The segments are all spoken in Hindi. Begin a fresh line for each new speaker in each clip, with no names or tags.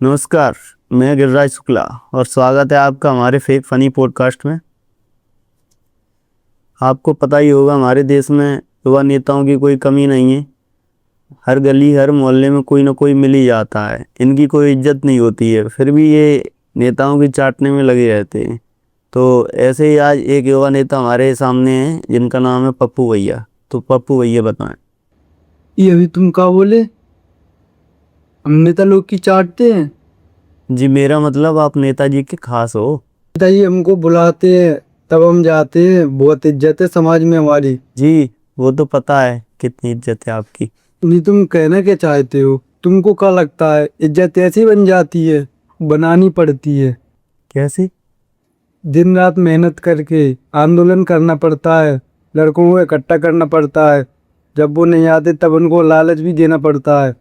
नमस्कार। मैं गिरिराज शुक्ला और स्वागत है आपका हमारे फेक फनी पॉडकास्ट में। आपको पता ही होगा हमारे देश में युवा नेताओं की कोई कमी नहीं है। हर गली हर मोहल्ले में कोई ना कोई मिल ही जाता है। इनकी कोई इज्जत नहीं होती है, फिर भी ये नेताओं की चाटने में लगे रहते हैं। तो ऐसे ही आज एक युवा नेता हमारे सामने है जिनका नाम है पप्पू भैया। तो पप्पू भैया बताएं।
ये अभी तुम क्या बोले? हम नेता लोग की चाटते हैं?
जी, मेरा मतलब आप नेताजी के खास हो।
नेताजी हमको बुलाते हैं तब हम जाते हैं। बहुत इज्जत है समाज में हमारी।
जी, वो तो पता है कितनी इज्जत है आपकी।
नहीं, तुम कहना क्या चाहते हो? तुमको क्या लगता है इज्जत ऐसी बन जाती है? बनानी पड़ती है।
कैसे?
दिन रात मेहनत करके आंदोलन करना पड़ता है। लड़कों को इकट्ठा करना पड़ता है। जब वो नहीं आते तब उनको लालच भी देना पड़ता है।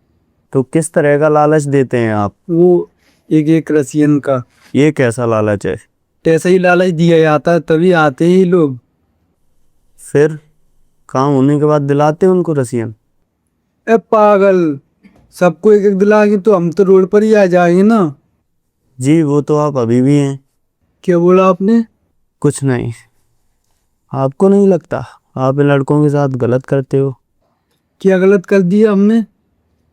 तो किस तरह का लालच देते हैं आप?
वो एक एक रसियन का
ये कैसा लालच है?
ऐसा ही लालच दिया जाता है तभी आते ही लोग।
फिर काम होने के बाद दिलाते हैं उनको रसियन?
ए पागल, सबको एक एक दिलाएंगे तो हम तो रोड पर ही आ जाएंगे ना।
जी, वो तो आप अभी भी हैं।
क्या बोला आपने?
कुछ नहीं। आपको नहीं लगता आप इन लड़कों के साथ गलत करते हो?
क्या गलत कर दिया हमने?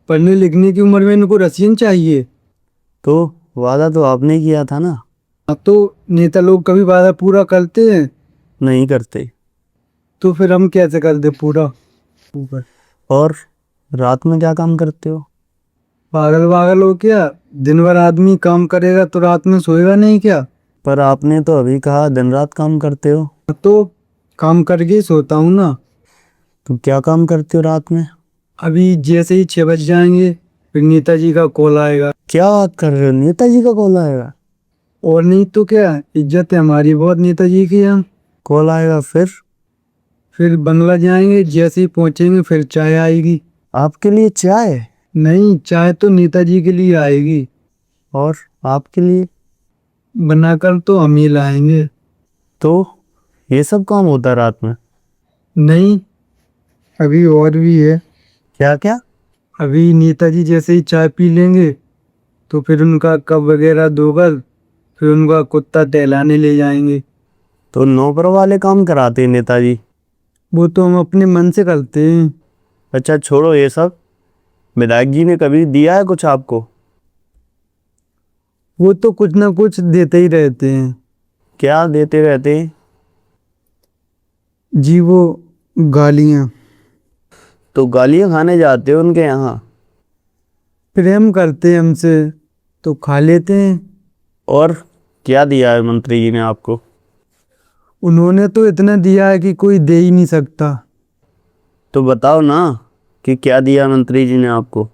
पढ़ने लिखने की उम्र में इनको रसियन चाहिए?
तो वादा तो आपने किया था ना।
अब तो नेता लोग कभी वादा पूरा करते हैं?
नहीं करते।
तो फिर हम कैसे कर दे पूरा? ऊपर
और रात में क्या काम करते हो?
पागल पागल हो क्या? दिन भर आदमी काम करेगा तो रात में सोएगा नहीं क्या?
पर आपने तो अभी कहा दिन रात काम करते हो।
तो काम करके ही सोता हूँ ना।
तो क्या काम करते हो रात में?
अभी जैसे ही 6 बज जाएंगे फिर नेताजी का कॉल आएगा।
क्या बात कर रहे हो, नेताजी का कॉल आएगा?
और नहीं तो क्या, इज्जत है हमारी बहुत नेताजी की यहाँ।
कॉल आएगा
फिर बंगला जाएंगे, जैसे ही पहुंचेंगे फिर चाय आएगी।
आपके लिए चाय?
नहीं, चाय तो नेताजी के लिए आएगी।
और आपके लिए?
बनाकर तो हम ही लाएंगे।
तो ये सब काम होता है रात में?
नहीं, अभी और भी है।
क्या क्या?
अभी नेताजी जैसे ही चाय पी लेंगे तो फिर उनका कप वगैरह धोकर फिर उनका कुत्ता टहलाने ले जाएंगे।
तो नौकर वाले काम कराते हैं नेताजी?
वो तो हम अपने मन से करते हैं।
अच्छा छोड़ो ये सब। विधायक जी ने कभी दिया है कुछ आपको?
वो तो कुछ ना कुछ देते ही रहते हैं।
क्या देते रहते हैं?
जी, वो गालियाँ।
तो गालियां खाने जाते हो उनके यहाँ?
प्रेम करते हैं हमसे तो खा लेते हैं।
और क्या दिया है मंत्री जी ने आपको?
उन्होंने तो इतना दिया है कि कोई दे ही नहीं सकता।
तो बताओ ना कि क्या दिया मंत्री जी ने आपको।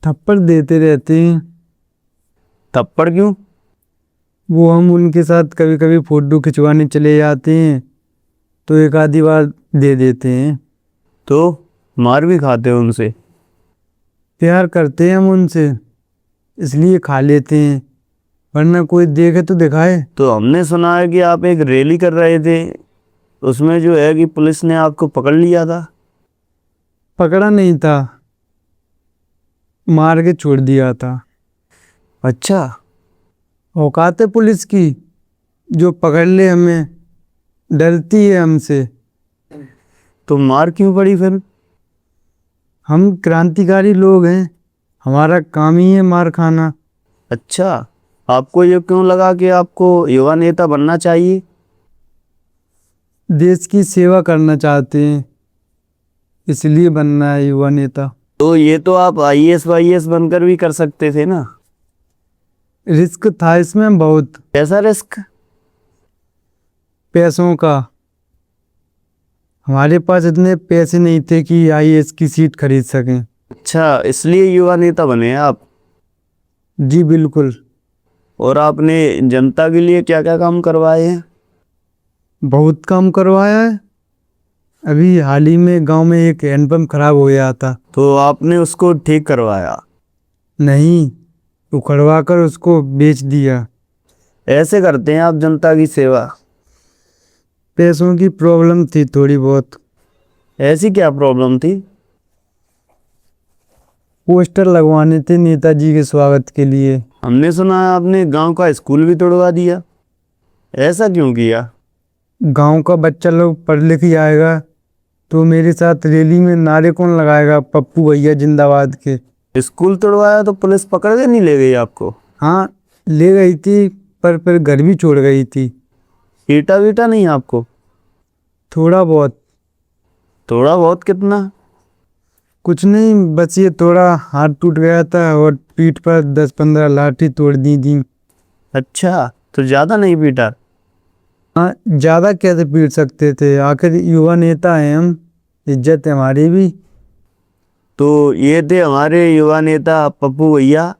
थप्पड़ देते रहते हैं।
थप्पड़ क्यों?
वो हम उनके साथ कभी कभी फोटो खिंचवाने चले जाते हैं तो एक आधी बार दे देते हैं।
तो मार भी खाते हो उनसे?
प्यार करते हैं हम उनसे इसलिए खा लेते हैं, वरना कोई देखे तो दिखाए।
तो हमने सुना है कि आप एक रैली कर रहे थे, उसमें जो है कि पुलिस ने आपको पकड़ लिया था।
पकड़ा नहीं था, मार के छोड़ दिया था।
अच्छा।
औकात है पुलिस की, जो पकड़ ले हमें, डरती है हमसे।
तो मार क्यों पड़ी फिर?
हम क्रांतिकारी लोग हैं, हमारा काम ही है मार खाना।
अच्छा, आपको ये क्यों लगा कि आपको युवा नेता बनना चाहिए?
देश की सेवा करना चाहते हैं इसलिए बनना है युवा नेता।
तो ये तो आप आईएएस वाईएएस बनकर भी कर सकते थे ना।
रिस्क था इसमें बहुत।
कैसा रिस्क?
पैसों का। हमारे पास इतने पैसे नहीं थे कि आईएएस की सीट खरीद सकें।
अच्छा, इसलिए युवा नेता बने हैं आप।
जी बिल्कुल।
और आपने जनता के लिए क्या क्या काम करवाए हैं?
बहुत काम करवाया है। अभी हाल ही में गांव में एक हैंडपंप खराब हो गया था।
तो आपने उसको ठीक करवाया?
नहीं, उखड़वा कर उसको बेच दिया।
ऐसे करते हैं आप जनता की सेवा?
पैसों की प्रॉब्लम थी थोड़ी बहुत।
ऐसी क्या प्रॉब्लम थी?
पोस्टर लगवाने थे नेताजी के स्वागत के लिए।
हमने सुना है आपने गांव का स्कूल भी तोड़वा दिया, ऐसा क्यों किया?
गांव का बच्चा लोग पढ़ लिख ही आएगा तो मेरे साथ रैली में नारे कौन लगाएगा, पप्पू भैया जिंदाबाद के।
स्कूल तोड़वाया तो पुलिस पकड़ के नहीं ले गई आपको?
हाँ ले गई थी, पर फिर घर भी छोड़ गई थी।
पीटा वीटा नहीं आपको?
थोड़ा बहुत।
थोड़ा बहुत कितना?
कुछ नहीं, बस ये थोड़ा हाथ टूट गया था और पीठ पर 10-15 लाठी तोड़ दी थी।
अच्छा, तो ज़्यादा नहीं पीटा?
हाँ, ज़्यादा कैसे पीट सकते थे, आखिर युवा नेता हैं हम, इज्जत है हमारी भी।
तो ये थे हमारे युवा नेता पप्पू भैया।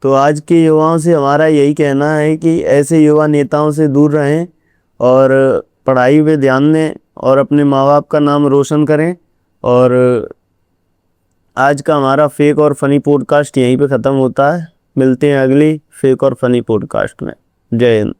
तो आज के युवाओं से हमारा यही कहना है कि ऐसे युवा नेताओं से दूर रहें और पढ़ाई पे ध्यान दें और अपने माँ बाप का नाम रोशन करें। और आज का हमारा फेक और फनी पॉडकास्ट यहीं पे ख़त्म होता है। मिलते हैं अगली फेक और फनी पॉडकास्ट में। जय हिंद।